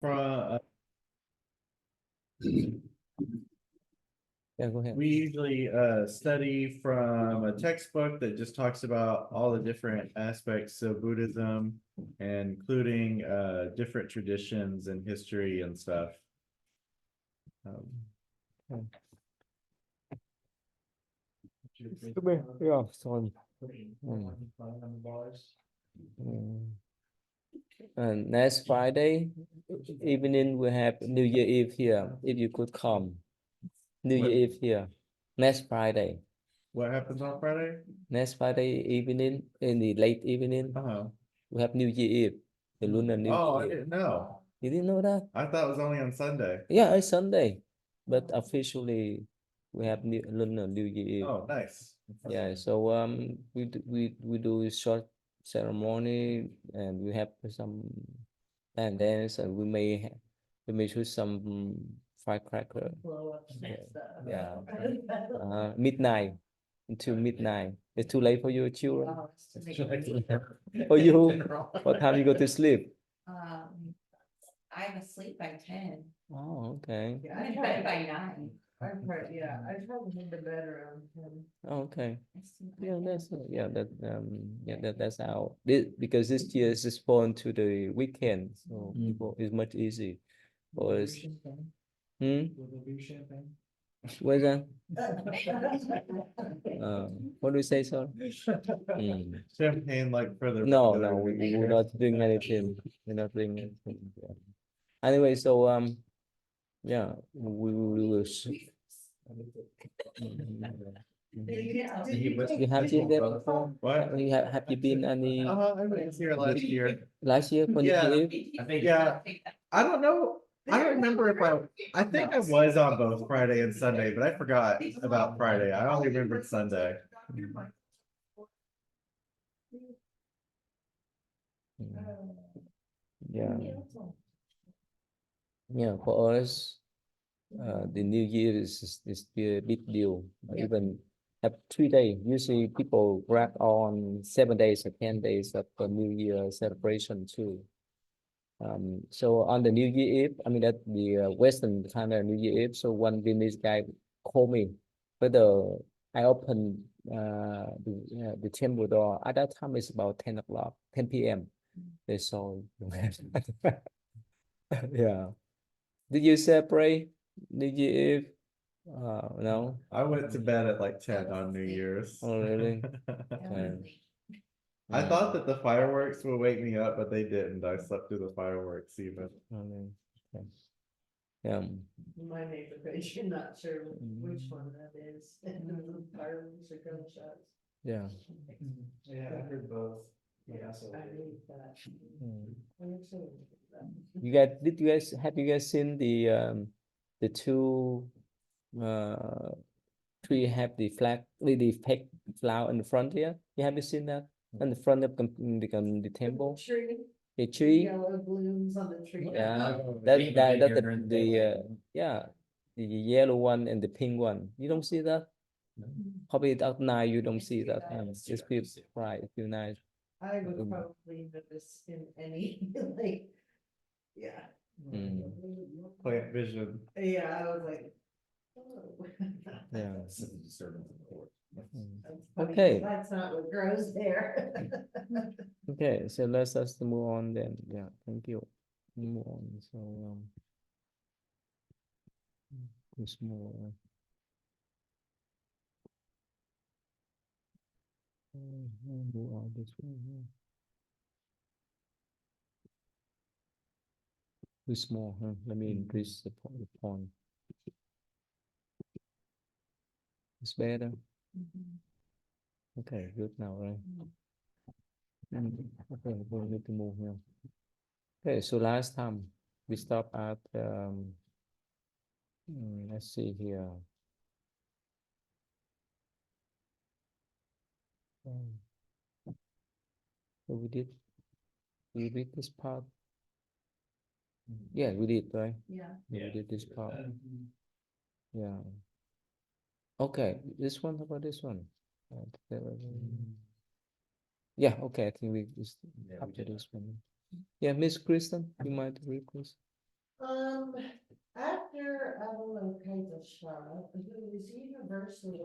from Yeah, go ahead. we usually study from a textbook that just talks about all the different aspects of Buddhism, and including different traditions and history and stuff. Yeah, sorry. And next Friday evening we have New Year Eve here. If you could come, New Year Eve here. Next Friday. What happens on Friday? Next Friday evening, in the late evening, we have New Year Eve. The Lunar New Oh, I Year. didn't know. You didn't know that? I thought it was only on Sunday. Yeah, it's Sunday, but officially we have Lunar New Year Eve. Oh, nice. Yeah, so we do a short ceremony, and we have some and dance, and we may shoot some firecracker. Yeah, midnight until midnight. It's too late for your children. For you, what time you go to sleep? I'm asleep by 10. Oh, okay. I'm in bed by 9. Yeah, I probably in the bed around 10. Okay. Yeah, that's how because this year is just fall into the weekend, so people is much easy for us. Where's that? What do you say, sir? Champagne like for the No, regular we're not doing anything. We're not doing anything. Yeah. Anyway, so yeah, we will. You have been there before? What? Have you been any I was here last year. last year when Yeah. you leave? I think, yeah. I don't know. I don't remember if I think I was on both Friday and Sunday, but I forgot about Friday. I only remembered Sunday. Yeah. Yeah, for us, the New Year is a big deal. Even have 3 days. Usually people grab on 7 days or 10 days of the New Year celebration too. So on the New Year Eve, I mean that the Western kind of New Year Eve. So one Vietnamese guy called me, but I opened the temple door. At that time it's about 10 o'clock, 10 p.m. They saw it. Yeah. Did you celebrate New Year Eve? No. I went to bed at like 10 on New Year's. Oh, really? Okay. I thought that the fireworks would wake me up, but they didn't. I slept through the fireworks even. Okay. Yeah. My neighbor, but you're not sure which one that is. Fireworks or gunshots. Yeah. Yeah, I heard both. Yeah, so. I need that. I'm excited about that. Have you guys seen the two tree have the flag, the fake flower in the front here? You have you seen that in the front of the temple? Tree, The tree. yellow blooms on the tree. Yeah, That's the yellow one and the pink one. You don't see that? Probably at night you don't see that. It's feel bright, feel nice. I would probably notice in any, like, yeah. Plant vision. Yeah, I was like, oh. Yeah. That's funny, Okay. that's not what grows there. Okay, so let's just move on then. Yeah, thank you. Move on. So it's more. Move on this way. Too small, huh? Let me increase the point. It's better. Okay, good now, right? Okay, we need to move here. Okay, so last time we stopped at let's see here. So we read this part. Yeah, we did, right? Yeah. We did this part. Yeah. Okay, this one, how about this one? Yeah, okay, I think we just after this one. Yeah, Miss Kristen, you might read, please. After Avalokiteshvara, who is universally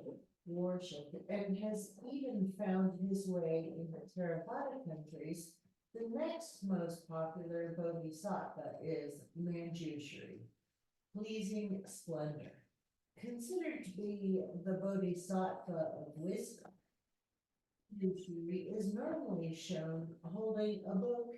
worshipped and has even found his way in the Theravada countries, the next most popular bodhisattva is Manjushri, pleasing splendor. Considered to be the bodhisattva of wisdom, Manjushri is normally shown holding a book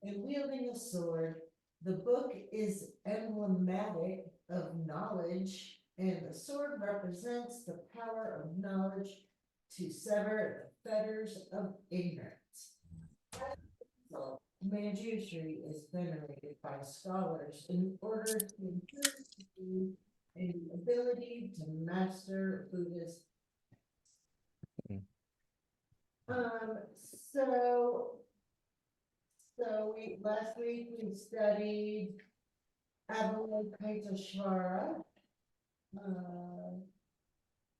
and wielding a sword. The book is emblematic of knowledge, and the sword represents the power of knowledge to sever the fetters of ignorance. So, Manjushri is venerated by scholars in order to improve and the ability to master Buddhist. Mm. Um, so last week we studied Avalokiteshvara.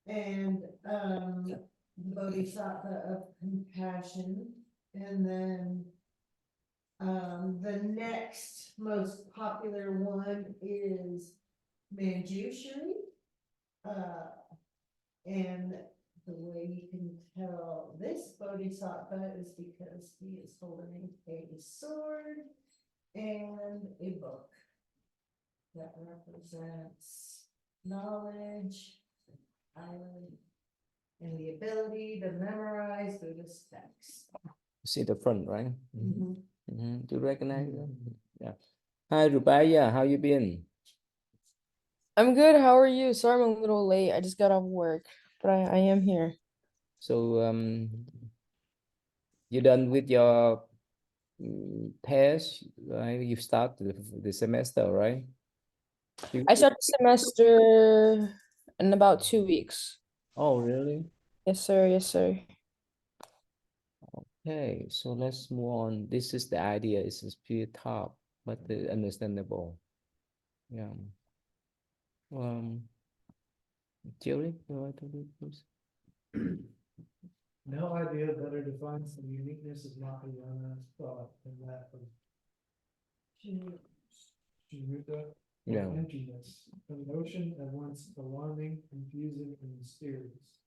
And the Bodhisattva of compassion. And then the next most popular one is Manjushri. And the way you can tell this Bodhisattva is because he is holding a sword and a book that represents knowledge, and the ability to memorize Buddhist texts. See the front, right? Mhm. Do you recognize them? Yeah. Hi, Rubaya. How you been? I'm good. How are you? Sorry I'm a little late. I just got off work, but I am here. So, you done with your test, right? You start the semester, right? I start the semester in about 2 weeks. Oh, really? Yes, sir. Yes, sir. Okay, so let's move on. This is the idea. It's just pretty tough, but understandable. Yeah. Jerry, you want to do this? No idea better defines the uniqueness of Mahayana thought than that of Shunyata Yeah. or emptiness, a notion at once alarming, confusing, and mysterious.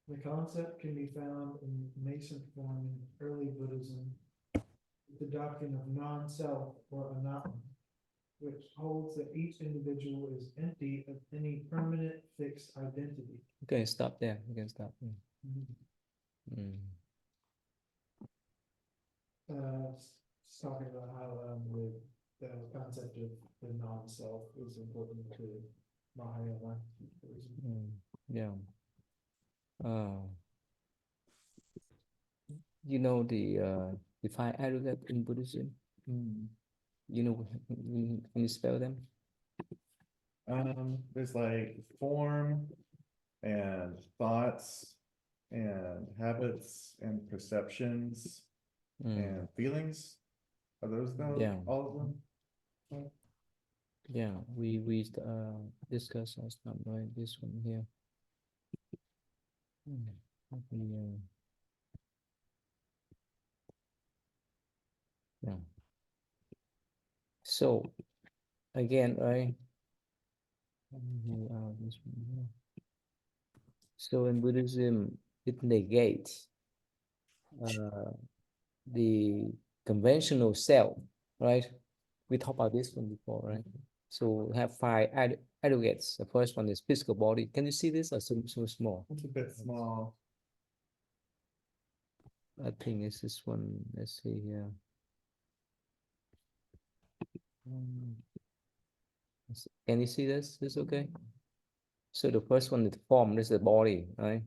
The concept can be found in nascent form in early Buddhism, the doctrine of non-self or anatma, which holds that each individual is empty of any permanent fixed identity. Okay, stop there. You can stop. It's talking about how the concept of the non-self is important to Mahayana Buddhism. Yeah. You know the five arrogant in Buddhism? You know, can you spell them? There's like form and thoughts and habits and perceptions and feelings. Are those those? Yeah. All of them? Yeah, we discussed last time, right? This one here. Yeah. So again, right? This one here. So in Buddhism, it negates the conventional self, right? We talked about this one before, right? So we have five aggregates. The first one is physical body. Can you see this? Or so small? It's a bit small. I think it's this one. Let's see here. Can you see this? This okay? So the first one is the form. This is the body, right?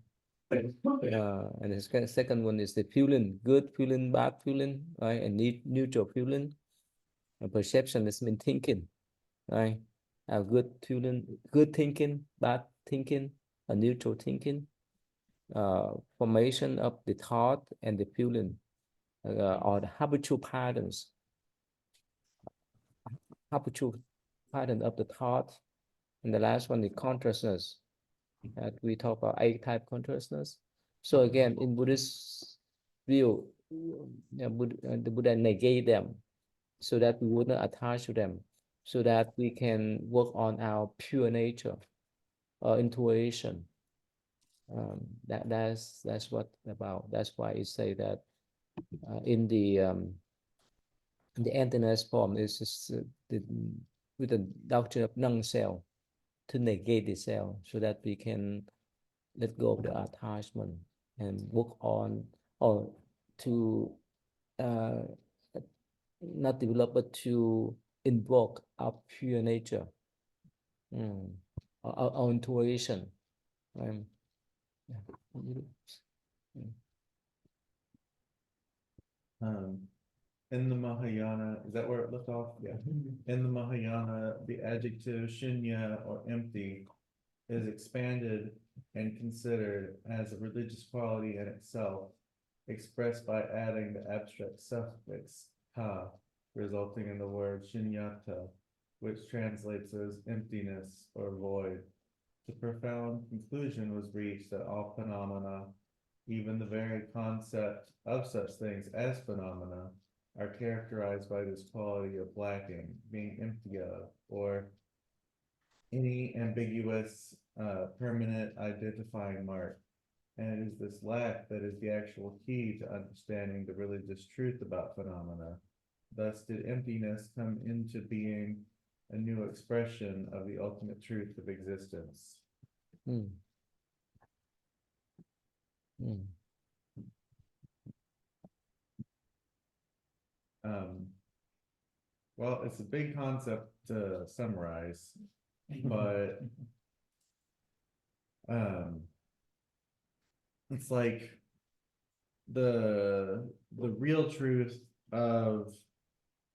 And the second one is the feeling, good feeling, bad feeling, right? And neutral feeling. And perception is mean thinking, right? A good feeling, good thinking, bad thinking, a neutral thinking. Formation of the thought and the feeling, or the habitual patterns. Habitual pattern of the thought. And the last one, the consciousness. We talk about A-type consciousness. So again, in Buddhist view, the Buddha negate them so that we would not attach to them. so that we can work on our pure nature, intuition. That's what about. That's why you say that in the emptiness form is just, with the doctrine of non-self to negate the self, so that we can let go of the attachment and work on, or to not develop but to invoke our pure nature, our intuition. Yeah. In the Mahayana, is that where it left off? Yeah. In the Mahayana, the adjective shunya or empty is expanded and considered as a religious quality in itself, expressed by adding the abstract suffix ta, resulting in the word shunyata, which translates as emptiness or void. The profound conclusion was reached that all phenomena, even the very concept of such things as phenomena, are characterized by this quality of lacking, being empty of, or any ambiguous, permanent identifying mark. And it is this lack that is the actual key to understanding the religious truth about phenomena. Thus did emptiness come into being, a new expression of the ultimate truth of existence. Mm. Mm. Well, it's a big concept to summarize, but it's like the real truth of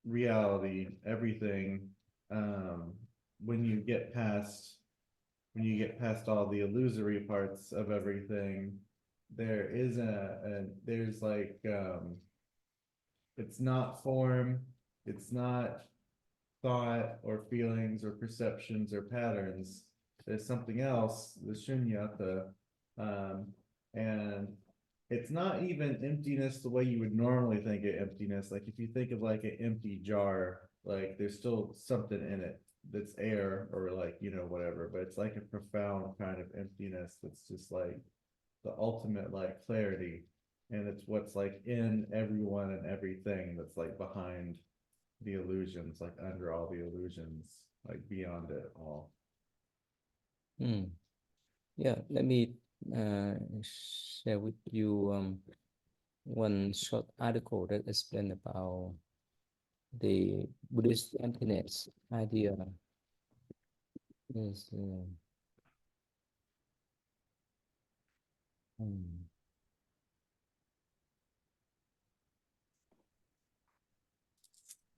reality, everything, when you get past all the illusory parts of everything, there is there's like, it's not form, it's not thought or feelings or perceptions or patterns. There's something else, the shunyata, and it's not even emptiness the way you would normally think of emptiness. Like if you think of like an empty jar, like there's still something in it that's air or like, whatever, but it's like a profound kind of emptiness that's just like the ultimate like clarity. And it's what's like in everyone and everything that's like behind the illusions, like under all the illusions, like beyond it all. Mm. Yeah, let me share with you one short article that explains about the Buddhist emptiness idea. Is mm,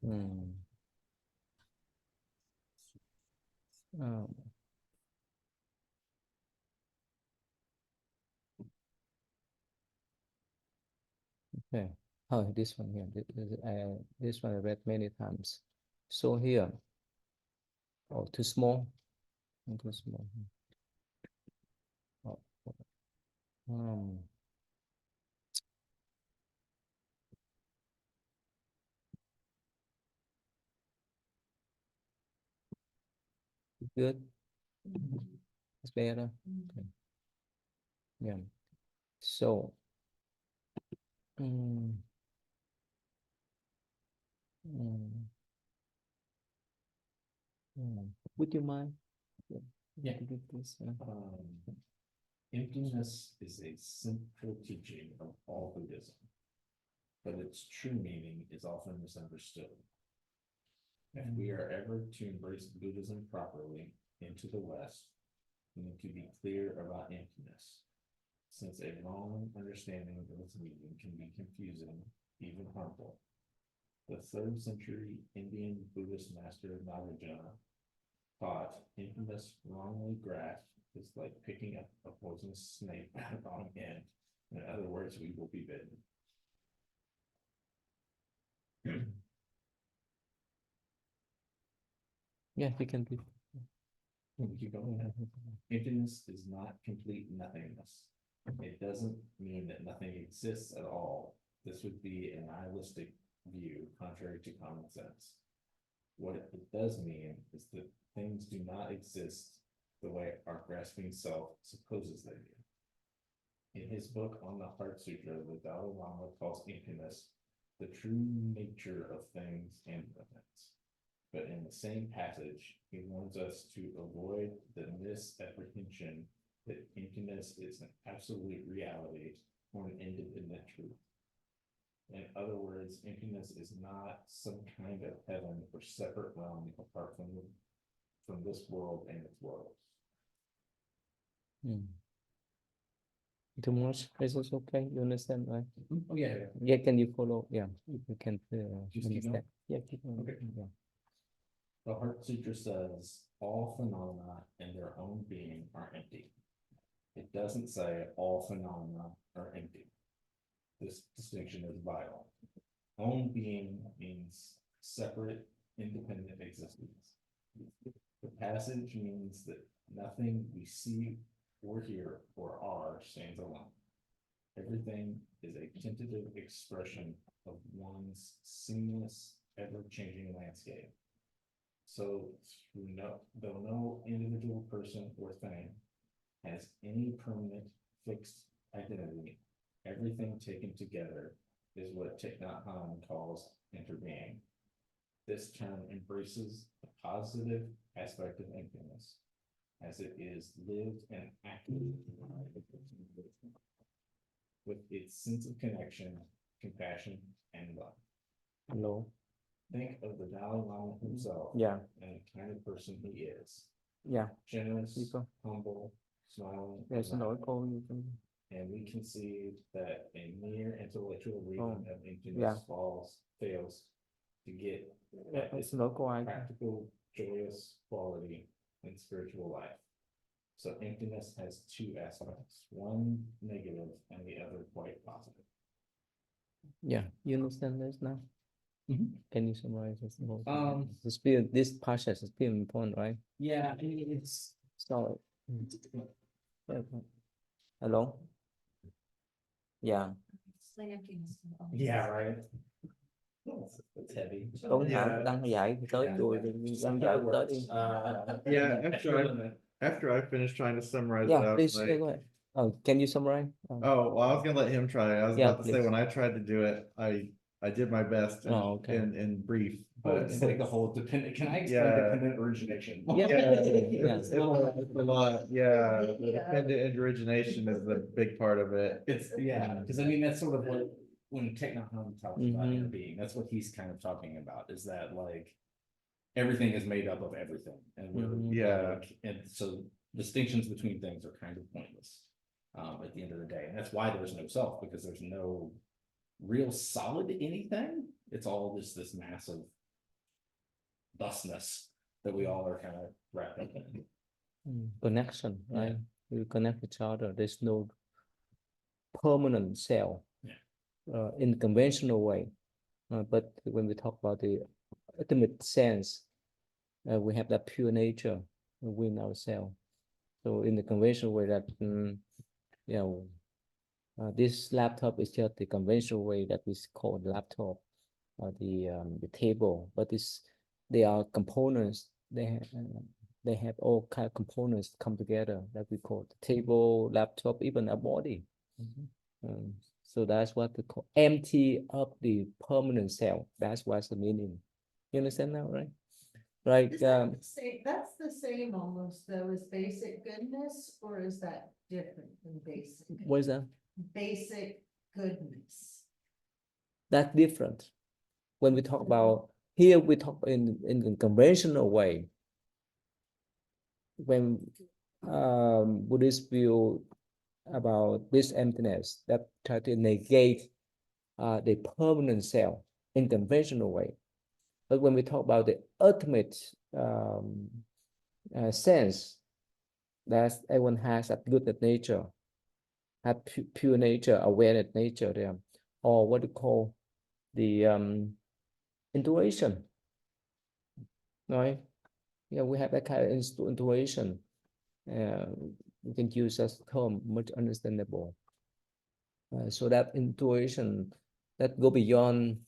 mm, oh, okay. Oh, this one here. This one I read many times. So here, oh, too small. Too small. Oh, um, good. It's better. Okay. Yeah. So, mm, mm, would you mind? Yeah. To do this, Emptiness is a central teaching of all Buddhism, but its true meaning is often misunderstood. If we are ever to embrace Buddhism properly into the West, we need to be clear about emptiness, since a wrong understanding of its meaning can be confusing, even harmful. The 3rd century Indian Buddhist master Nagarjuna thought emptiness wrongly grasped is like picking up a poisonous snake at the wrong end. In other words, we will be bitten. yeah, we can do. We keep going. Emptiness is not complete nothingness. It doesn't mean that nothing exists at all. This would be a nihilistic view, contrary to common sense. What it does mean is that things do not exist the way our grasping self supposes they do. In his book on the Heart Sutra, the Dalai Lama calls emptiness the true nature of things and events. But in the same passage, he warns us to avoid the misapprehension that emptiness is an absolute reality or an independent truth. In other words, emptiness is not some kind of heaven or separate realm apart from this world and its worlds. Too much? Is this okay? You understand, right? Oh, yeah. Yeah, can you follow? Yeah, you can Just keep going? understand. Yeah, keep going. Okay. Yeah. The Heart Sutra says all phenomena in their own being are empty. It doesn't say all phenomena are empty. This distinction is vital. Own being means separate, independent existence. The passage means that nothing we see or hear or are stands alone. Everything is a tentative expression of one's seamless, ever-changing landscape. So though no individual person or thing has any permanent fixed identity, everything taken together is what Thich Nhat Hanh calls interbeing. This term embraces the positive aspect of emptiness, as it is lived and acted with its sense of connection, compassion, and love. Hello. Think of the Dalai Lama himself Yeah, and the kind of person he is. yeah. Generous, People. humble, smiling. There's and no loving. call you can. And we can see that a mere intellectual reading Oh, of emptiness yeah. fails to get Yeah, at it's its no call. practical, joyous quality in spiritual life. So emptiness has two aspects, one negative and the other quite positive. Yeah, you understand this now? Can you summarize this? This process is very important, right? Yeah, it's. So, hello? Yeah. It's like emptiness. Yeah, right. It's heavy. Tối Yeah. nào đang dạy thì tới Yeah. chùa thì đang dạy tới đi. Yeah, after I finished trying to summarize it Yeah, out, please like, go ahead. Can you summarize? oh, well, I was gonna let him try. I was Yeah, about to say, please. when I tried to do it, I did my best Oh, okay. in brief, But but it's like the whole dependent, can I explain Yeah. dependent origination? Yeah. yeah, it's a lot, yeah, the dependent origination is the big part of it. It's, yeah, because I mean, that's sort of what, when Thich Nhat Hanh talks about Mhm. inner being, that's what he's kind of talking about, is that like. Everything is made up of everything, and we're, Mhm. Yeah. like, and so distinctions between things are kind of pointless. At the end of the day, and that's why there's no self, because there's no real solid anything. It's all just this massive thusness that we all are kind of wrapped up in. Connection, Yeah. right? We connect each other. There's no permanent self in conventional way. But when we talk about the ultimate sense, we have that pure nature within ourselves. So in the conventional way that, this laptop is just the conventional way that we call the laptop, or the table, but they are components. They have all kind of components come together that we call the table, laptop, even a body. So that's what we call empty of the permanent self. That's what's the meaning. You understand now, right? Right. Is that the same, that's the same almost though as basic goodness, or is that different than basic? What is that? Basic goodness. That's different. When we talk about here, we talk in the conventional way. When Buddhists view about this emptiness, that try to negate the permanent self in conventional way. But when we talk about the ultimate sense, that everyone has a good nature, have pure nature, awareness nature there, or what we call the intuition, right? Yeah, we have that kind of intuition. We can use that term, much understandable. So that intuition that go beyond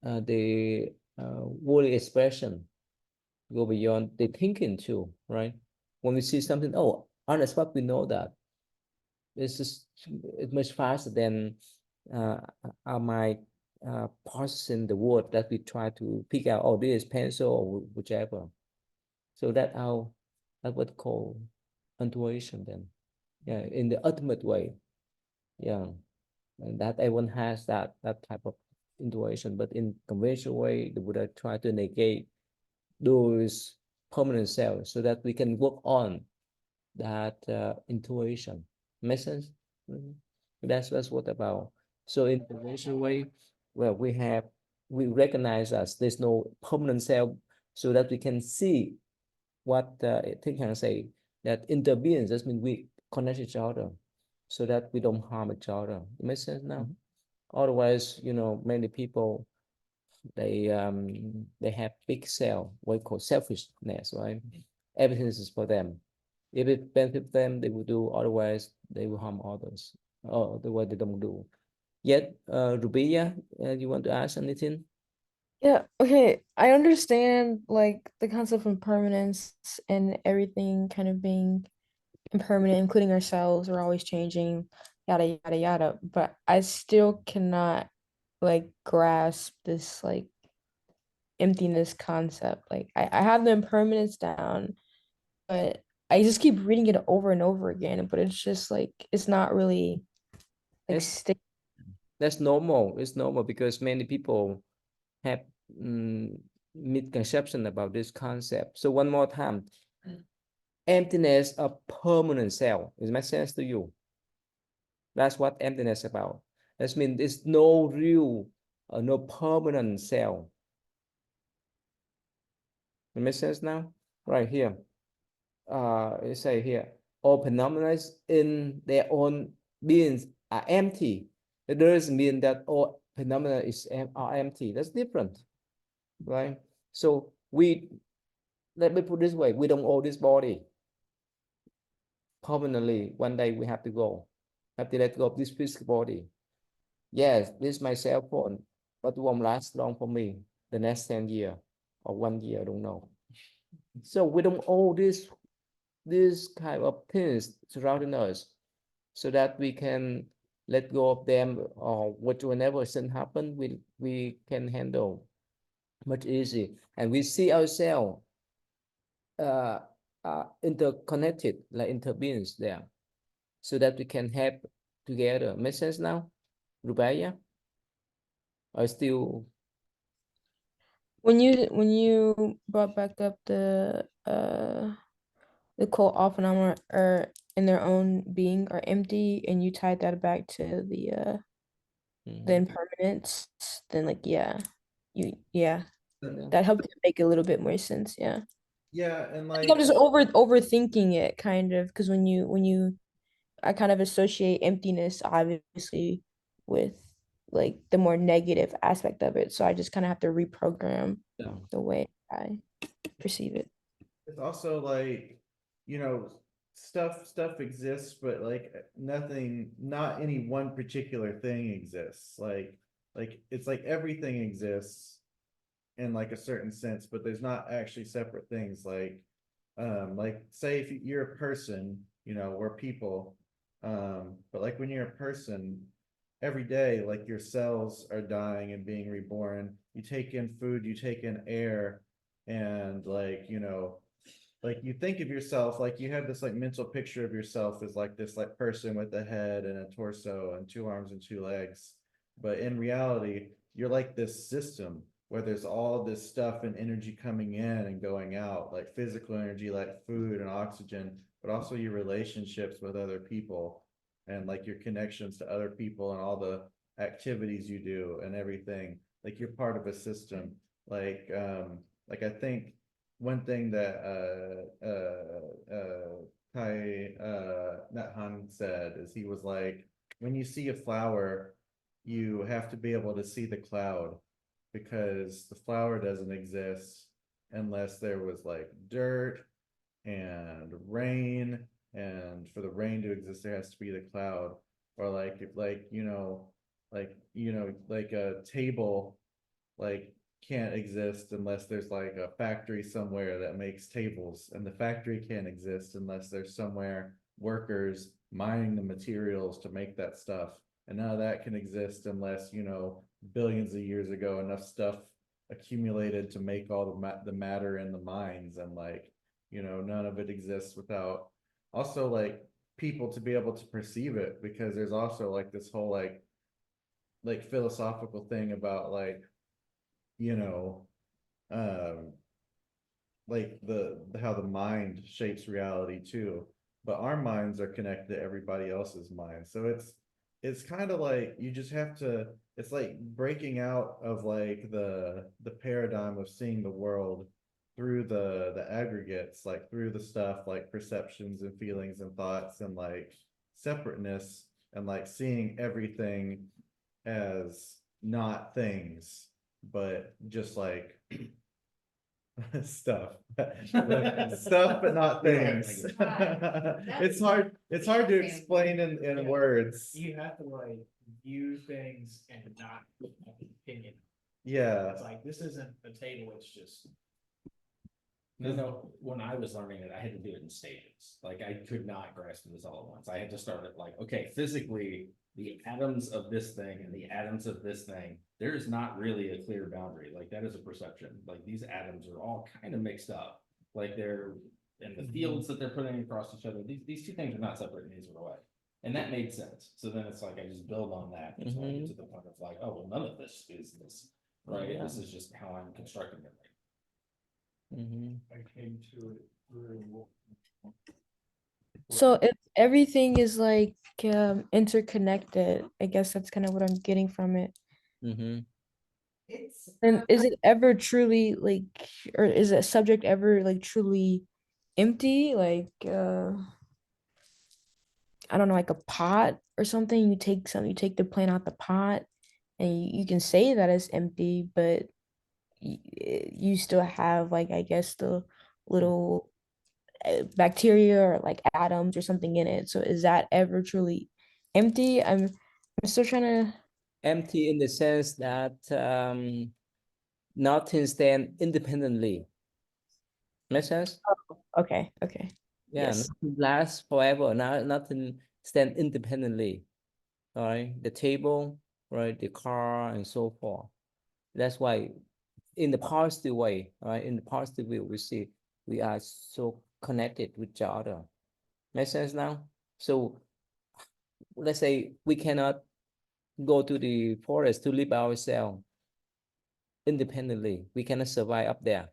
the word expression, go beyond the thinking too, right? When we see something, oh, on the spot, we know that. It's much faster than our mind processing the word that we try to pick out. Oh, this is pencil or whichever. So that what call intuition then. Yeah, in the ultimate way. Yeah, and that everyone has that type of intuition, but in conventional way, the Buddha try to negate those permanent cells so that we can work on that intuition. Make sense? Mhm. That's what about. So in conventional way, well, we recognize as there's no permanent cell, so that we can see what Thích Hằng say, that interbeings, that means we connect each other so that we don't harm each other. It makes sense now? Otherwise, many people they have big cell, what we call selfishness, right? Everything is for them. If it benefits them, they will do. Otherwise, they will harm others. Or the way they don't do. Yet, Rubiya, you want to ask anything? Yeah, okay. I understand like the concept of impermanence and everything kind of being impermanent, including ourselves, we're always changing, yada yada yada. But I still cannot like grasp this like emptiness concept. Like I have the impermanence down, but I just keep reading it over and over again. But it's just like it's not really like That's stick. that's normal. It's normal because many people have misconception about this concept. So one more time, emptiness of permanent cell. Does it make sense to you? That's what emptiness about. That means there's no real, no permanent cell. It makes sense now? Right here. It say here, all phenomena in their own beings are empty. It doesn't mean that all phenomena are empty. That's different, right? So let me put this way, we don't own this body permanently. One day we have to go, have to let go of this physical body. Yes, this is my cell phone, but it won't last long for me the next 10 years or 1 year, I don't know. So we don't own this kind of things surrounding us, so that we can let go of them, or whenever something happen, we can handle much easy, and we see ourselves uh, interconnected, like interbeings there, so that we can help together. Make sense now, Rubaya? I still When you brought back up the quote all phenomena are in their own being are empty, and you tied that back to the impermanence, then like yeah, yeah. that helped it make a little bit more sense. Yeah. Yeah, and I think I'm like, just overthinking it kind of because when you I kind of associate emptiness obviously with like the more negative aspect of it. So I just kind of have to reprogram Yeah. the way I perceive it. it's also like, you know, stuff exists, but like nothing, not any one particular thing exists. Like it's like everything exists in like a certain sense, but there's not actually separate things. Like say if you're a person, or people, but like when you're a person, every day, like your cells are dying and being reborn. You take in food, you take in air, and like you think of yourself, like you have this like mental picture of yourself as like this like person with a head and a torso and two arms and two legs, but in reality you're like this system where there's all this stuff and energy coming in and going out, like physical energy, like food and oxygen, but also your relationships with other people and like your connections to other people and all the activities you do and everything. Like you're part of a system. Like I think one thing that Tai Nhat Hanh said is, he was like, when you see a flower, you have to be able to see the cloud, because the flower doesn't exist unless there was like dirt and rain, and for the rain to exist there has to be the cloud. Or like if like like a table, like can't exist unless there's like a factory somewhere that makes tables, and the factory can't exist unless there's somewhere workers mining the materials to make that stuff. And none of that can exist unless, billions of years ago, enough stuff accumulated to make all the matter in the mines, and like, none of it exists without also like people to be able to perceive it, because there's also like this whole like philosophical thing about like, you know, um, like how the mind shapes reality too. But our minds are connected to everybody else's mind. So it's kind of like you just have to, it's like breaking out of like the paradigm of seeing the world through the aggregates, like through the stuff like perceptions and feelings and thoughts and like separateness, and like seeing everything as not things, but just like stuff. Stuff, but not things. Right. It's hard to explain in words. You have to like view things and not have an opinion. Yeah, It's like, this isn't a table, it's just. No, when I was learning it, I had to do it in stages. Like I could not grasp this all at once. I had to start it like, okay, physically, the atoms of this thing and the atoms of this thing, there is not really a clear boundary. Like that is a perception. Like these atoms are all kind of mixed up. Like they're in the fields that they're putting across each other. These two things are not separate in either way. And that made sense. So then it's like I just build on that until I get to the point of like, oh, well, none of this is this, right? Yeah. This is just how I'm constructing it. I came to it through. So if everything is like interconnected, I guess that's kind of what I'm getting from it. It's, And is it ever truly like, or is a subject ever like truly empty? Like, I don't know, like a pot or something. You take the plant out the pot, and you can say that it's empty, but you still have like, I guess, the little bacteria or like atoms or something in it. So is that ever truly empty? I'm still trying to. Empty in the sense that nothing stand independently. Make sense? Okay, okay. Yeah, Yes. nothing lasts forever. Nothing stand independently. All right, the table, right, the car, and so forth. That's why, in the positive way, right, in the positive way, we see we are so connected with each other. Make sense now? So let's say we cannot go to the forest to live ourselves independently. We cannot survive up there,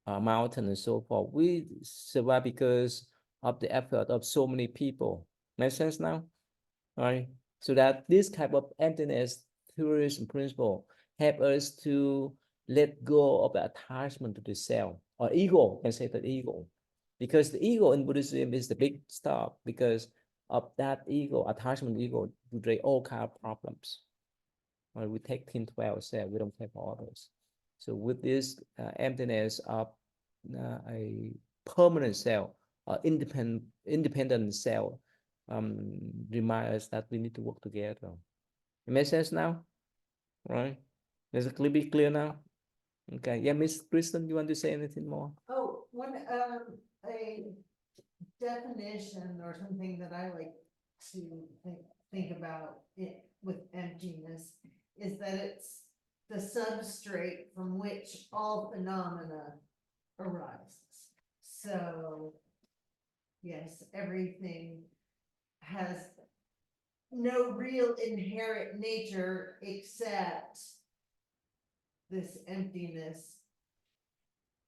mountain and so forth. We survive because of the effort of so many people. Make sense now? Right? So that this type of emptiness tourism principle help us to let go of the attachment to the self or ego, can say that ego. Because the ego in Buddhism is the big stuff, because of that ego, attachment ego, we create all kind of problems. Right? We take things to ourselves, we don't take for others. So with this emptiness of a permanent self, independent self, remind us that we need to work together. It makes sense now, right? Is it clear now? Okay. Yeah, Miss Kristen, you want to say anything more? oh, one, a definition or something that I like to think about it with emptiness is that it's the substrate from which all phenomena arises. So, yes, everything has no real inherent nature except this emptiness,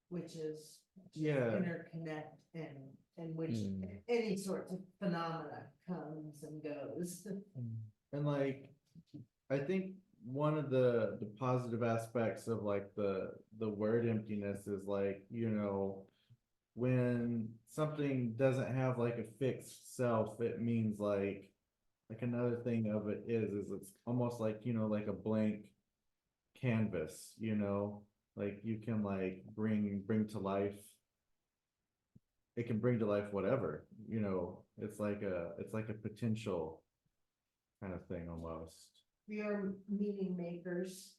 which is yeah. interconnect and which Mm. any sorts of phenomena comes and goes. And like, I think one of the positive aspects of like the word emptiness is like, when something doesn't have like a fixed self, it means like another thing of it is it's almost like, like a blank canvas, like you can like bring to life, it can bring to life whatever, it's like a potential kind of thing almost. We are meaning makers.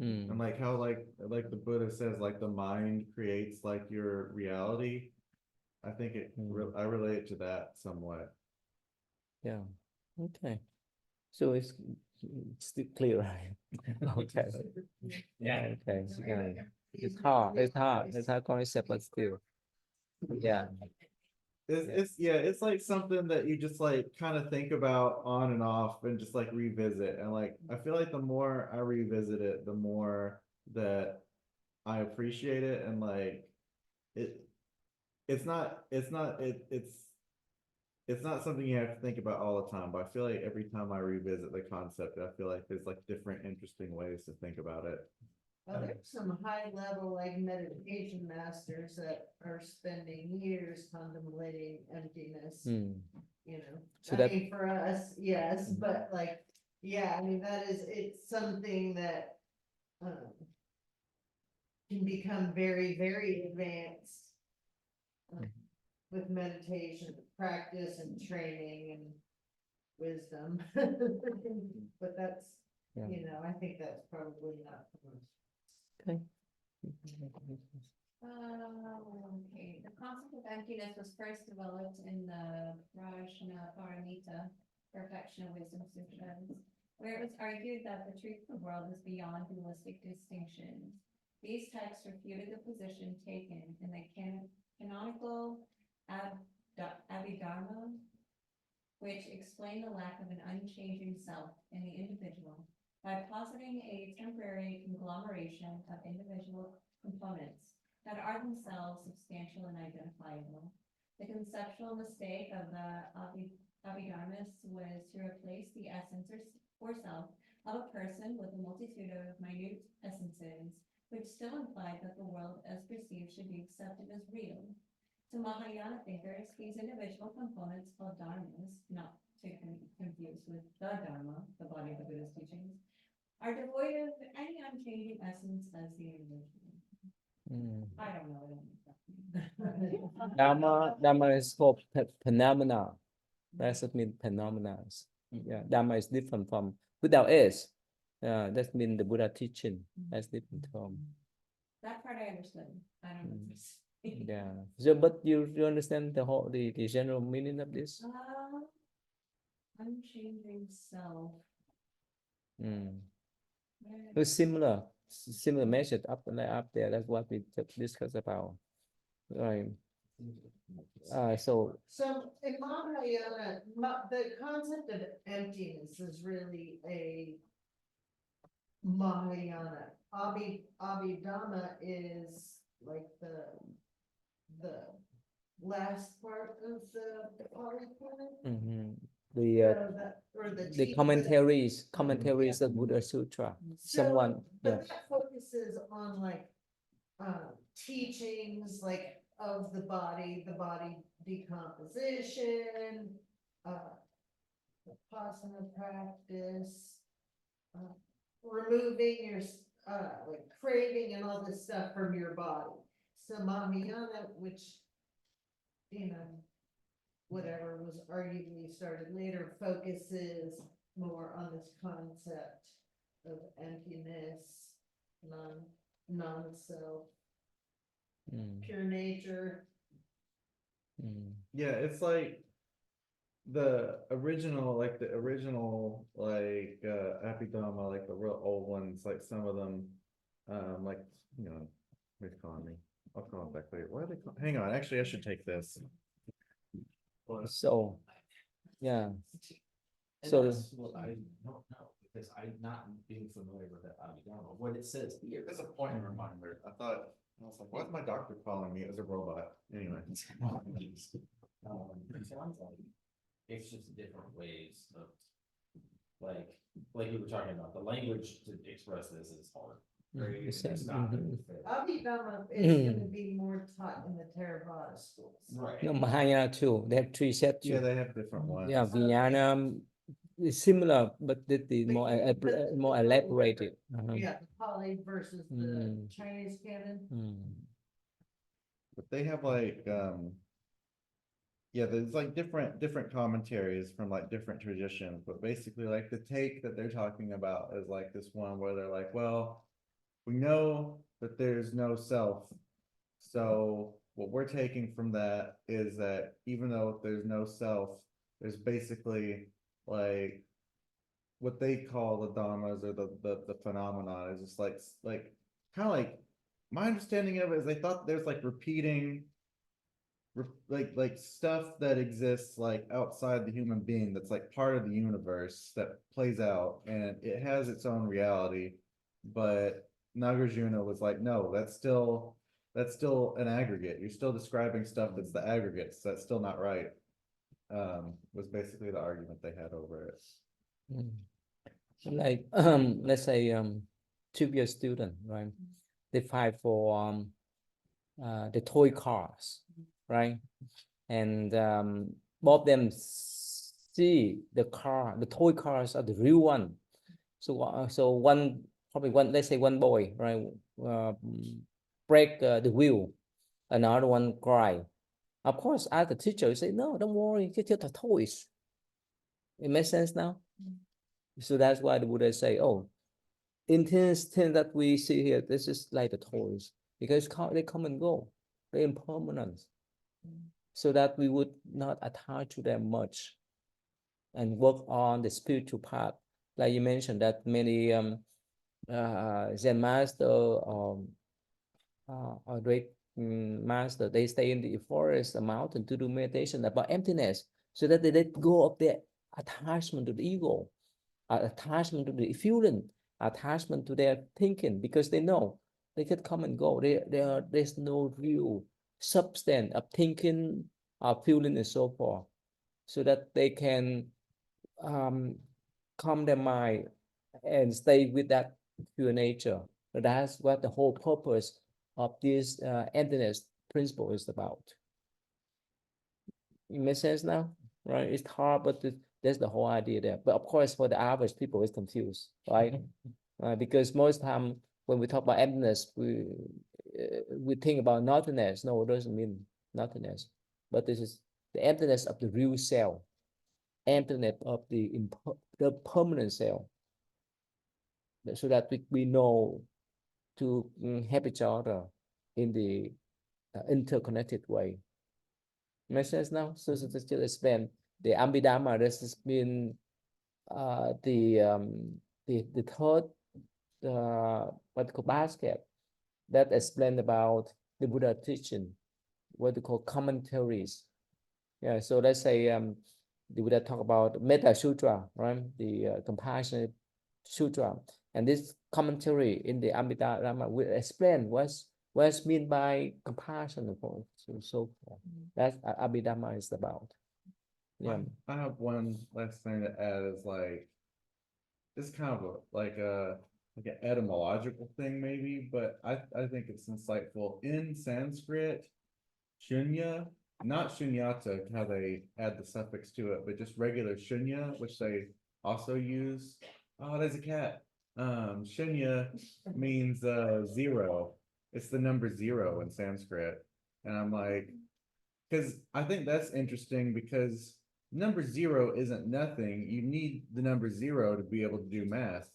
Mm, And like how like the Buddha says, like the mind creates like your reality. I think I relate to that somewhat. yeah, okay. So it's still clear, right? Okay. Yeah, okay. Yeah. It's hard concept, but still, yeah. It's like something that you just like kind of think about on and off and just like revisit. And like I feel like the more I revisit it, the more that I appreciate it. And like it it's not something you have to think about all the time, but I feel like every time I revisit the concept, I feel like there's like different interesting ways to think about it. Well, there's some high level like meditation masters that are spending years contemplating emptiness, Mm. you know. So I that- mean, for us, yes, but like, yeah, I mean, it's something that can become very, very advanced with meditation practice and training and wisdom. But that's, Yeah. you know, I think that's probably not. Okay. Okay, the concept of emptiness was first developed in the Prajna Paramita, Perfection of Wisdom Sutras, where it was argued that the truth of the world is beyond dualistic distinctions. These texts refuted the position taken in the canonical Abhidharma, which explained the lack of an unchanging self in the individual by positing a temporary conglomeration of individual components that are themselves substantial and identifiable. The conceptual mistake of the Abhidharmists was to replace the essence or self of a person with a multitude of minute essences, which still implied that the world as perceived should be accepted as real. To Mahayana thinkers, these individual components called dharmas, not to confuse with the Dharma, the body of the Buddhist teachings, are devoid of any unchanging essence as the individual. Mm. I don't know what it means. Dharma is called phenomena. That's what means phenomena. Yeah, Dharma is different from without S. That means the Buddha teaching. That's different from. That part I understood. I don't know. Yeah. So, but you understand the general meaning of this? Unchanging self. Mm. It's similar message up there. That's what we discussed about. Right. So In Mahayana, the concept of emptiness is really a Mahayana. Abhidhamma is like the last part of the Pali the commentaries of Buddha Sutra. Someone, but that focuses on like teachings like of the body decomposition, vipassana practice, removing your like craving and all this stuff from your body. So Mahayana, which you know, whatever was arguably started later, focuses more on this concept of emptiness, non-self, pure nature. Yeah, it's like the original Abhidharma, like the real old ones, like some of them, like, you know, who's calling me? I'll call him back later. What are they hang on, actually, I should take this. So, yeah. And So that's what I don't know, because I'm not being familiar with that Abhidharma. What it says here. It's a point reminder. I was like, why's my doctor calling me? It was a robot. Anyway. It sounds like it's just different ways of, like you were talking about, the language to express this is hard. Right? It's It's not gonna fit. Abhidhamma is gonna be more taught in the Theravada schools. Right. no, Mahayana too. They have three sets too. Yeah, they have different ones. Yeah, Vijnana is similar, but the more more elaborated. Yeah, the Pali versus the Chinese canon. But they have like yeah, there's like different commentaries from like different traditions, but basically like the take that they're talking about is like this one where they're like, well, we know that there's no self. So what we're taking from that is that even though there's no self, there's basically like what they call the dhammas or the phenomena is just like kind of like my understanding of it is they thought there's like repeating like stuff that exists like outside the human being that's like part of the universe that plays out and it has its own reality, but Nagarjuna was like, no, that's still an aggregate. You're still describing stuff that's the aggregates. That's still not right. Was basically the argument they had over it. Mm. Like let's say trivia student, right? They fight for the toy cars, right? And both of them see the toy cars are the real one. So one probably one, let's say one boy, right, break the wheel, another one cry. Of course, as the teacher, you say, no, don't worry, just the toys. It makes sense now. So that's why the Buddha say, oh, intense thing that we see here, this is like the toys because they come and go, they're impermanent. So that we would not attach to them much and work on the spiritual part. Like you mentioned that many Zen master or great master, they stay in the forest, the mountain to do meditation about emptiness so that they let go of their attachment to the ego, attachment to the feeling, attachment to their thinking, because they know they can come and go. There's no real substance of thinking, of feeling, and so forth, so that they can calm their mind and stay with that pure nature. That's what the whole purpose of this emptiness principle is about. It makes sense now, right? It's hard, but that's the whole idea there. But of course, for the average people, it's confused, right? Because most time when we talk about emptiness, we think about nothingness. No, it doesn't mean nothingness, but this is the emptiness of the real self, emptiness of the permanent self, so that we know to help each other in the interconnected way. Makes sense now? So just to explain the Abhidhamma, this has been the third what they call basket that explained about the Buddha teaching, what they call commentaries. Yeah, so let's say the Buddha talk about Metta Sutra, right? The Compassionate Sutra, and this commentary in the Abhidhamma will explain what's meant by compassion and so forth. That's Abhidhamma is about. Yeah. I have one last thing to add is like it's kind of like an etymological thing maybe, but I think it's insightful. In Sanskrit, shunya, not shunyata, how they add the suffix to it, but just regular shunya, which they also use. Oh, there's a cat. Shunya means zero. It's the number zero in Sanskrit. And I'm like, because I think that's interesting because number zero isn't nothing. You need the number zero to be able to do math.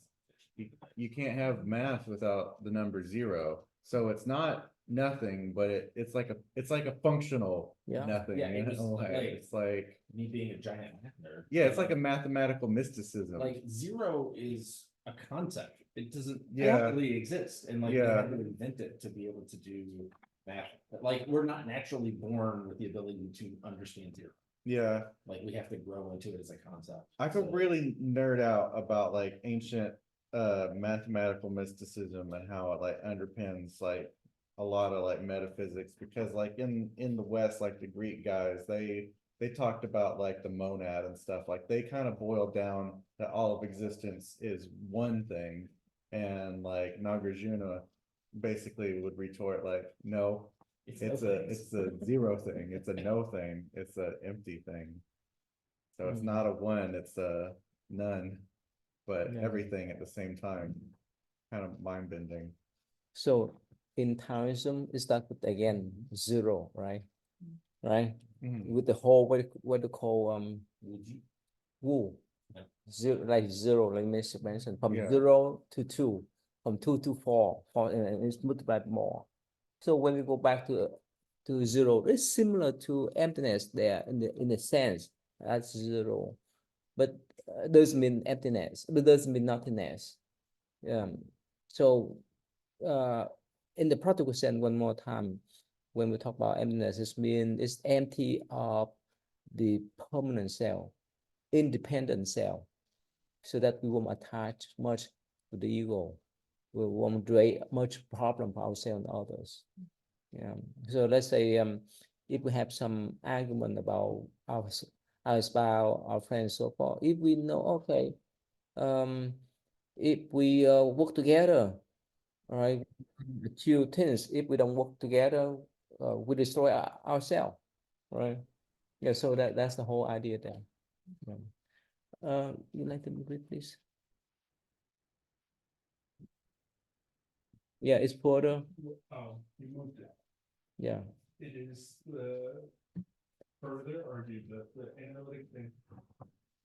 You can't have math without the number zero. So it's not nothing, but it's like a functional nothing. Yeah, it was like- it's like Me being a giant math nerd. yeah, it's like a mathematical mysticism. Like zero is a concept. It doesn't Yeah. actually exist, and like they Yeah. had to invent it to be able to do math. Like we're not naturally born with the ability to understand zero. Yeah, Like we have to grow into it as a concept. I could So- really nerd out about like ancient mathematical mysticism and how it like underpins like a lot of like metaphysics, because like in the West, like the Greek guys, they talked about like the monad and stuff. Like they kind of boiled down that all of existence is one thing, and like Nagarjuna basically would retort like, no, it's a zero thing, it's a no thing, it's a empty thing. So it's not a one, it's a none, but Yeah. everything at the same time. Kind of mind bending. So in Taoism, it starts with again zero, right? right? Mhm. With the whole what they call Would you? Wu, Yeah. zero, like zero, like Miss mentioned, from Yeah. 0 to 2, from 2 to 4, and it's multiplied more. So when we go back to 0, it's similar to emptiness there in the sense that's 0, but doesn't mean emptiness, but doesn't mean nothingness. So in the practical sense, one more time, when we talk about emptiness, it means it's empty of the permanent self, independent self, so that we won't attach much to the ego. We won't create much problem for ourselves and others. Yeah. So let's say if we have some argument about our spouse, our friends, so forth, if we know, okay, if we work together, all right, achieve things. If we don't work together, we destroy ourselves, right? Yeah. So that's the whole idea there. Yeah. You like to read, please? Yeah, it's Porter. You moved it. Yeah. It is the further argued that the analytic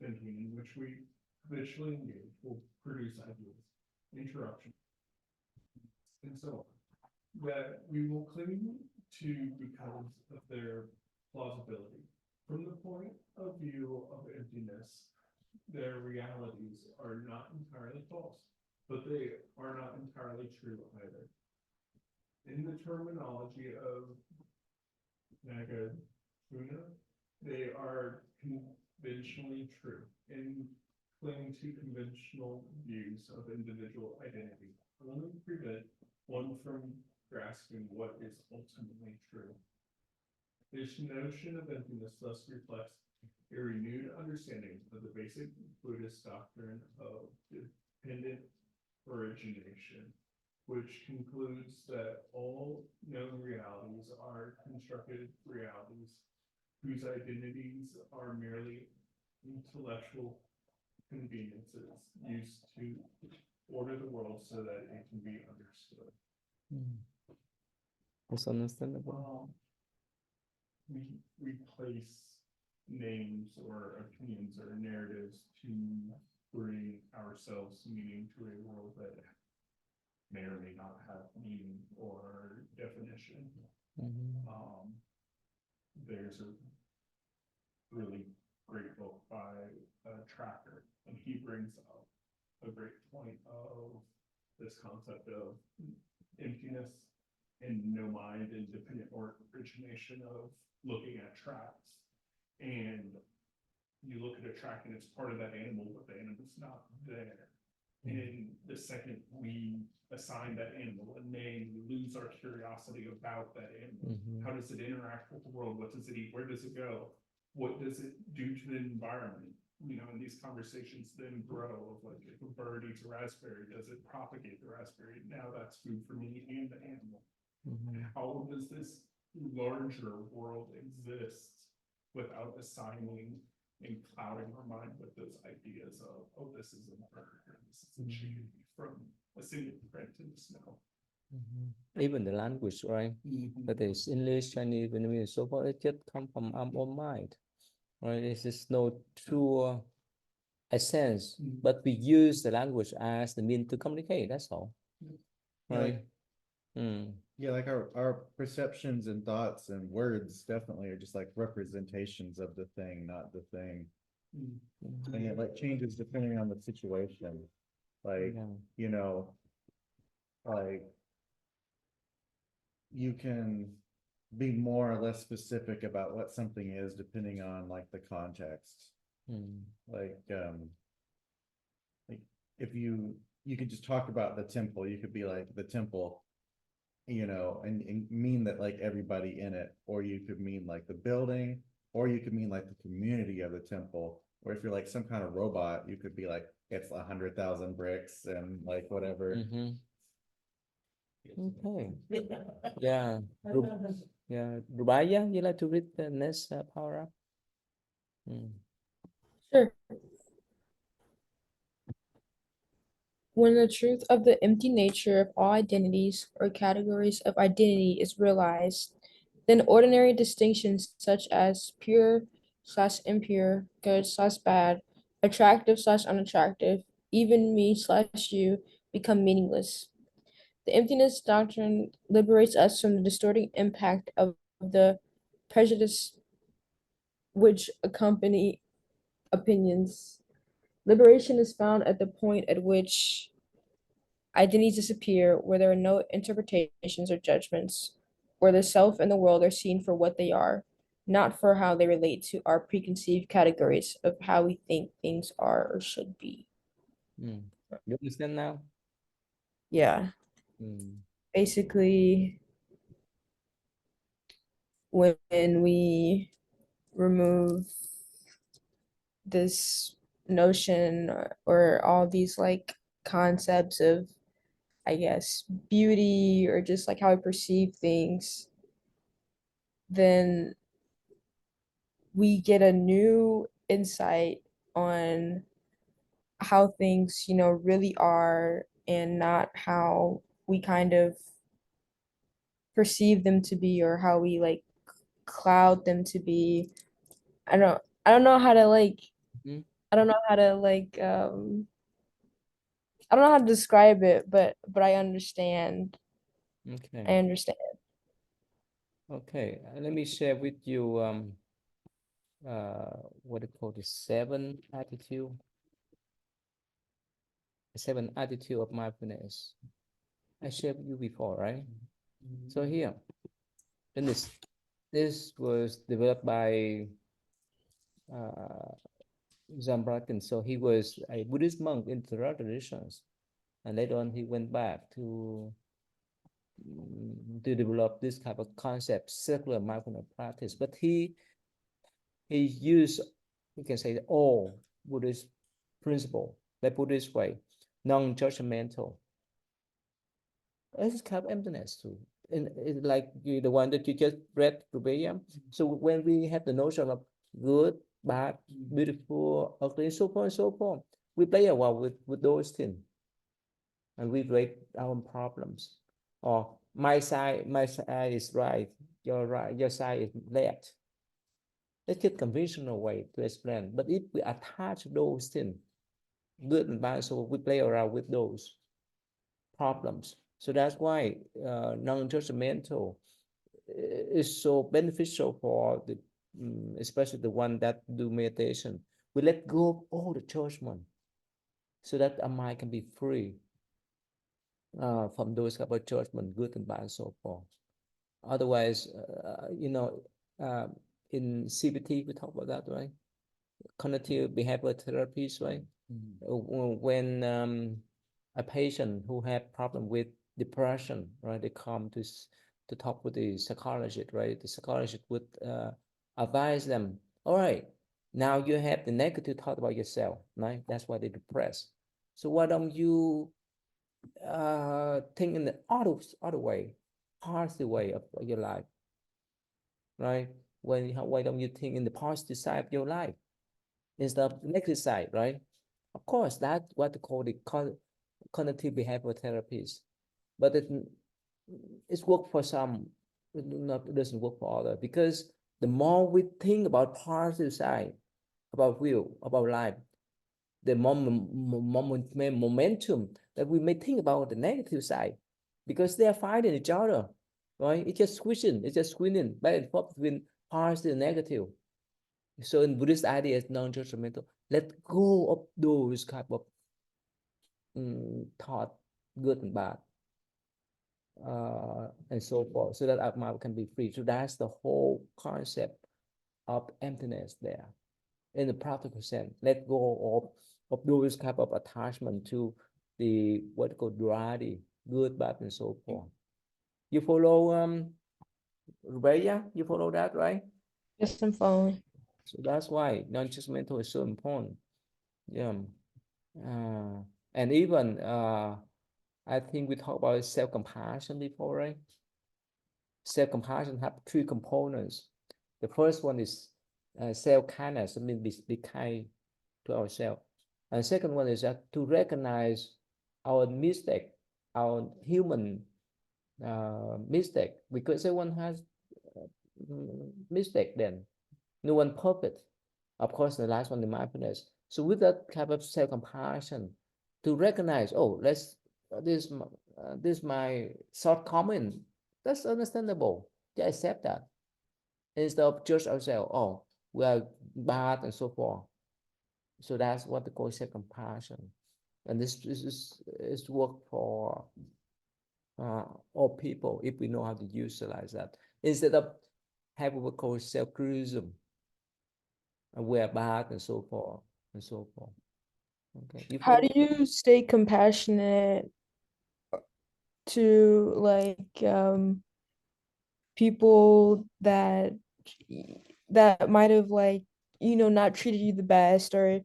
thinking in which we habitually engage will produce ideas, interruption, and so on, that we will cling to because of their plausibility. From the point of view of emptiness, their realities are not entirely false, but they are not entirely true either. In the terminology of Nagarjuna, they are conventionally true and cling to conventional views of individual identity, only prevent one from grasping what is ultimately true. This notion of emptiness thus reflects a renewed understanding of the basic Buddhist doctrine of dependent origination, which concludes that all known realities are constructed realities whose identities are merely intellectual conveniences used to order the world so that it can be understood. That's understandable. We replace names or opinions or narratives to bring ourselves meaning to a world that may or may not have meaning or definition. There's a really great book by Tracker, and he brings up a great point of this concept of emptiness and no mind, independent origination of looking at tracks. And you look at a track and it's part of that animal, but the animal's not there. And the second we assign that animal a name, we lose our curiosity about that animal. How does it interact with the world? What does it eat? Where does it go? What does it do to the environment? You know, and these conversations then grow of like, if a bird eats a raspberry, does it propagate the raspberry? Now that's food for me and the animal. How does this larger world exist without assigning and clouding our mind with those ideas of, oh, this is a bird, or this is a tree from a single print in the snow. Even the language, right? That is English, Chinese, Vietnamese, so forth, it just come from our own mind, right? This is no true essence, but we use the language as the means to communicate. That's all, right? Yeah, like our perceptions and thoughts and words definitely are just like representations of the thing, not the thing. And it like changes depending on the situation. Like, you know, like you can be more or less specific about what something is depending on like the context. Like if you could just talk about the temple, you could be like the temple, you know, and mean that like everybody in it, or you could mean like the building, or you could mean like the community of the temple. Or if you're like some kind of robot, you could be like, it's 100,000 bricks and like whatever. Okay. Yeah. Yeah. Rubaya, you like to read the next paragraph? Sure. When the truth of the empty nature of all identities or categories of identity is realized, then ordinary distinctions such as pure slash impure, good slash bad, attractive slash unattractive, even me slash you become meaningless. The emptiness doctrine liberates us from the distorting impact of the prejudice which accompany opinions. Liberation is found at the point at which identities disappear, where there are no interpretations or judgments, where the self and the world are seen for what they are, not for how they relate to our preconceived categories of how we think things are or should be. You understand now? Yeah, Mm. basically, when we remove this notion or all these like concepts of, I guess, beauty or just like how I perceive things, then we get a new insight on how things, really are and not how we kind of perceive them to be or how we like cloud them to be. I don't know how to like Mhm. I don't know how to like I don't know how to describe it, but I understand. Okay. I understand. Okay. Let me share with you what they call the seven attitude of mindfulness. I shared with you before, right? So here, then this was developed by uh, Zambrakan. So he was a Buddhist monk in the Theravada traditions, and later on he went back to develop this type of concept, circular mindfulness practice. But he used, you can say, all Buddhist principle, let's put this way, non-judgmental. It's kind of emptiness too. And it's like the one that you just read, Rubeya. So when we have the notion of good, bad, beautiful, ugly, so forth and so forth, we play a while with those things, and we rate our problems. Or my side is right, your side is left. That's just conventional way to explain. But if we attach those things, good and bad, so we play around with those problems. So that's why non-judgmental is so beneficial for the, especially the one that do meditation. We let go of all the judgment, so that our mind can be free from those kind of judgment, good and bad, and so forth. Otherwise, in CBT we talk about that, right? Cognitive behavioral therapies, right? When a patient who have problem with depression, right, they come to talk with the psychologist, right? The psychologist would advise them, all right, now you have the negative thought about yourself, right? That's why they're depressed. So why don't you think in the other way, positive way of your life, right? Why don't you think in the positive side of your life instead of the negative side, right? Of course, that's what they call the cognitive behavioral therapies, but it's work for some, it doesn't work for others, because the more we think about positive side, about will, about life, the momentum that we may think about the negative side, because they are fighting each other, right? It's just swinging back and forth between positive and negative. So in Buddhist idea, it's non-judgmental. Let go of those kind of thought, good and bad, and so forth, so that our mind can be free. So that's the whole concept of emptiness there. In the practical sense, let go of those type of attachment to the what called duality, good, bad, and so forth. You follow Rubeya? You follow that, right? Just I'm following. So that's why non-judgmental is so important. Yeah. And even I think we talked about self-compassion before, right? Self-compassion have three components. The first one is self-kindness, I mean, be kind to ourselves. And second one is that to recognize our mistake, our human mistake, because everyone has mistake then. No one perfect. Of course, the last one, the mindfulness. So with that type of self-compassion, to recognize, oh, this my shortcoming. That's understandable. To accept that instead of judge ourselves. Oh, we are bad and so forth. So that's what they call self-compassion, and this is work for all people if we know how to utilize that instead of having what we call self-criticism, we're bad and so forth and so forth. Okay. How do you stay compassionate to like people that might have like not treated you the best or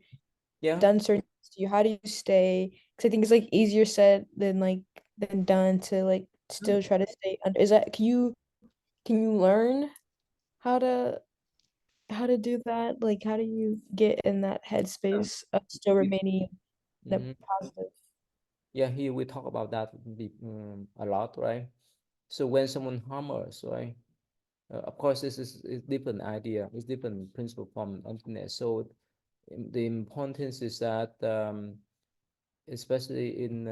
Yeah. done certain things to you? How do you stay? Because I think it's like easier said than done to like still try to stay under. Is that can you learn how to do that? Like how do you get in that headspace of still remaining Mhm. positive? Yeah, here we talk about that a lot, right? So when someone harm us, right? Of course, this is different idea, it's different principle from emptiness. So the importance is that especially in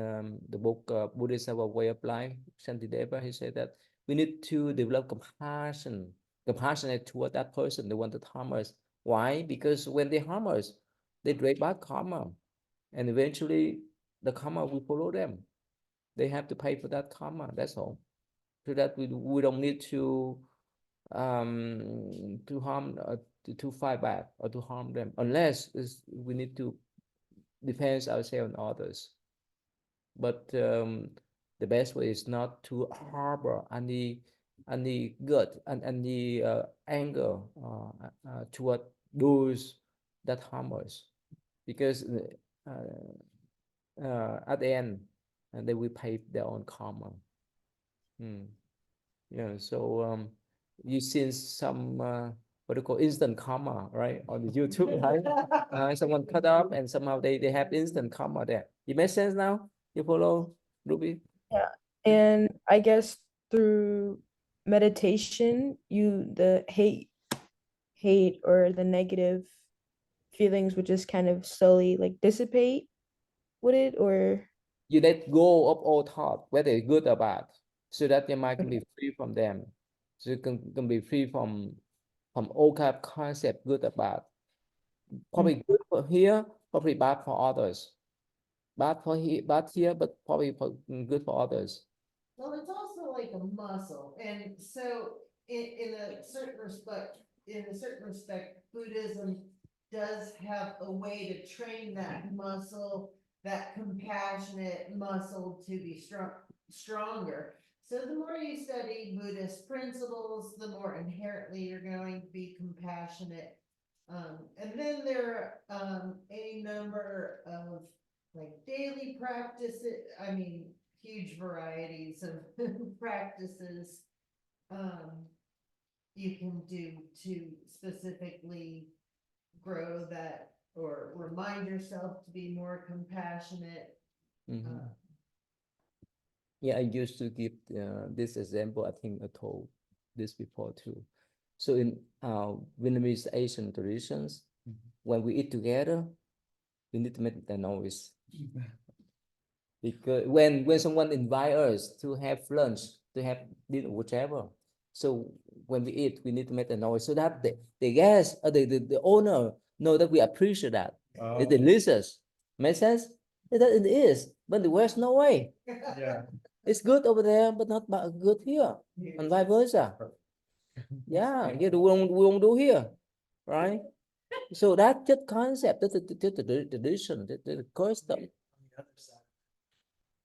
the book Buddhist Way of Life, Shantideva, he said that we need to develop compassionate toward that person, they want to harm us. Why? Because when they harm us, they create bad karma, and eventually the karma will follow them. They have to pay for that karma. That's all. So that we don't need to harm to fight back or to harm them unless we need to defend ourselves and others. But the best way is not to harbor any good and any anger toward those that harm us, because at the end they will pay their own karma. Yeah, so you seen some what do you call instant karma, right, on the YouTube, right? Someone cut off and somehow they have instant karma there. It makes sense now. You follow, Ruby? Yeah. And I guess through meditation, the hate or the negative feelings would just kind of slowly like dissipate, would it? Or You let go of all thought, whether it's good or bad, so that your mind can be free from them. So you can be free from all kind of concept, good or bad. Probably good for here, probably bad for others. Bad here, but probably good for others. Well, it's also like a muscle, and so in a certain respect, Buddhism does have a way to train that muscle, that compassionate muscle to be stronger. So the more you study Buddhist principles, the more inherently you're going to be compassionate. And then there are a number of like daily practices, I mean, huge varieties of practices you can do to specifically grow that or remind yourself to be more compassionate. Yeah, I used to give this example. I think I told this before too. So in Vietnamese Asian traditions, when we eat together, we need to make the noise. Because when someone invite us to have lunch, to have dinner, whichever, so when we eat, we need to make the noise so that the guest or the owner know that we appreciate that. It's delicious. Make sense? It is, but the West, no way. Yeah. It's good over there, but not good here, and vice versa. Yeah, we don't do here, right? So that's just concept, that's the tradition, the custom. On the other side,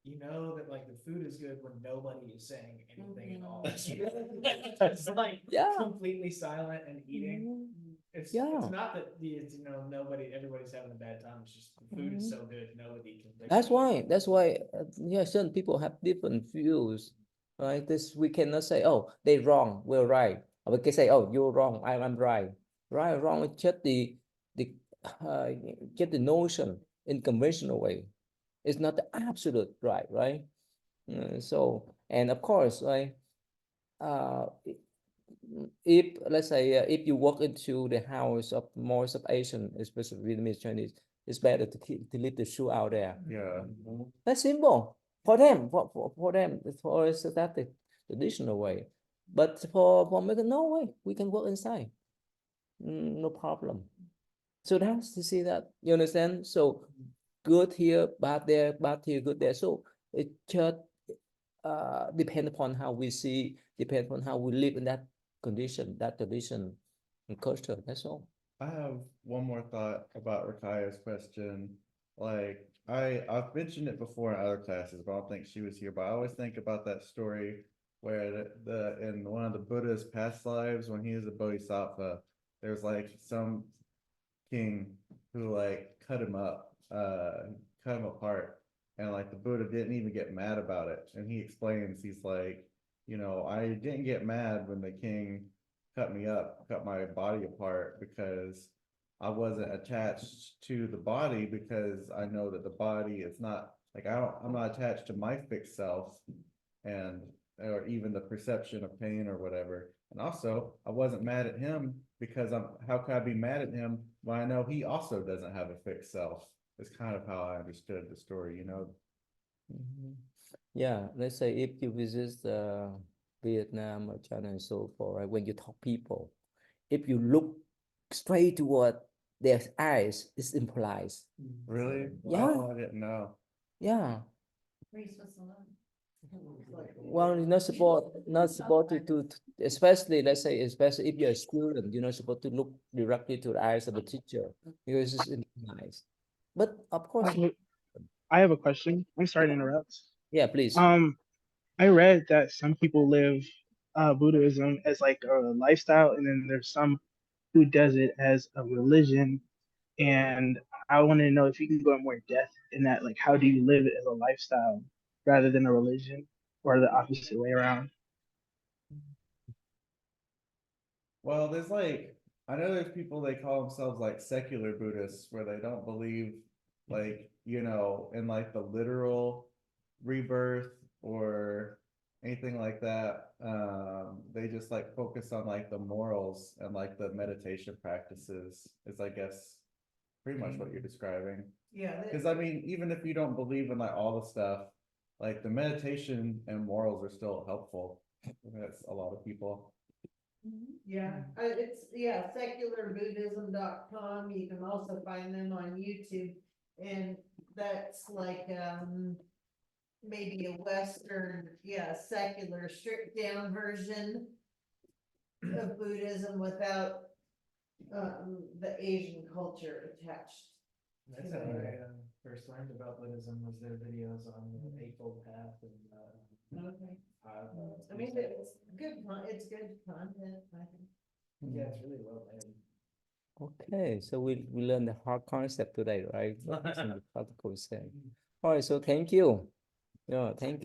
you know that like the food is good when nobody is saying anything at all. It's like Yeah. completely silent and eating. It's not that everybody's having a bad time. It's just the food is so good, nobody can. That's why yeah, certain people have different views, right? This we cannot say, oh, they're wrong, we're right. Or we can say, oh, you're wrong, I'm right. Right or wrong, it's just the uh, just the notion in conventional way. It's not the absolute right? So, and of course, right, if let's say if you walk into the house of most of Asian, especially Vietnamese, Chinese, it's better to leave the shoe out there. Yeah. That's simple for them. For them, for us that's the traditional way. But for American, no way. We can walk inside. No problem. So that's to see that you understand. So good here, bad there, bad here, good there. So it just depend upon how we see, depend upon how we live in that condition, that tradition and culture. That's all. I have one more thought about Rakaya's question. Like, I've mentioned it before in other classes, but I don't think she was here. But I always think about that story where the in one of the Buddha's past lives, when he was a bodhisattva, there's like some king who like cut him apart, and like the Buddha didn't even get mad about it. And he explains, he's like, I didn't get mad when the king cut me up, cut my body apart, because I wasn't attached to the body, because I know that the body is not like I'm not attached to my fixed self, and or even the perception of pain or whatever. And also, I wasn't mad at him because how could I be mad at him when I know he also doesn't have a fixed self? It's kind of how I understood the story. Mhm. Yeah, let's say if you visit Vietnam or China and so forth, right? When you talk people, if you look straight toward their eyes, it implies. Really? Yeah. Oh, I didn't know. Yeah. Reese was alone. Well, you're not supposed to, especially, let's say, especially if you're a student, you're not supposed to look directly to the eyes of the teacher because it's implies. But of course, I have a question. I'm sorry to interrupt. yeah, please. I read that some people live Buddhism as like a lifestyle, and then there's some who does it as a religion. And I want to know if you can go in more depth in that. Like, how do you live it as a lifestyle rather than a religion, or the opposite way around? Well, I know there's people, they call themselves like secular Buddhists, where they don't believe like, in like the literal rebirth or anything like that. They just like focus on like the morals and like the meditation practices is, I guess, pretty much what you're describing. Yeah, Because I mean, even if you don't believe in like all the stuff, like the meditation and morals are still helpful. That's a lot of people. yeah, it's secularbuddhism.com. You can also find them on YouTube. And that's like, maybe a Western, secular stripped down version of Buddhism without, the Asian culture attached. That's how I first learned about Buddhism, was their videos on the Eightfold Path and Okay. I I mean, it's it's good content, I think. yeah, it's really well made. Okay, so we learned the hard concept today, right? Some practical sense. All right, so thank you. Yeah, thank you.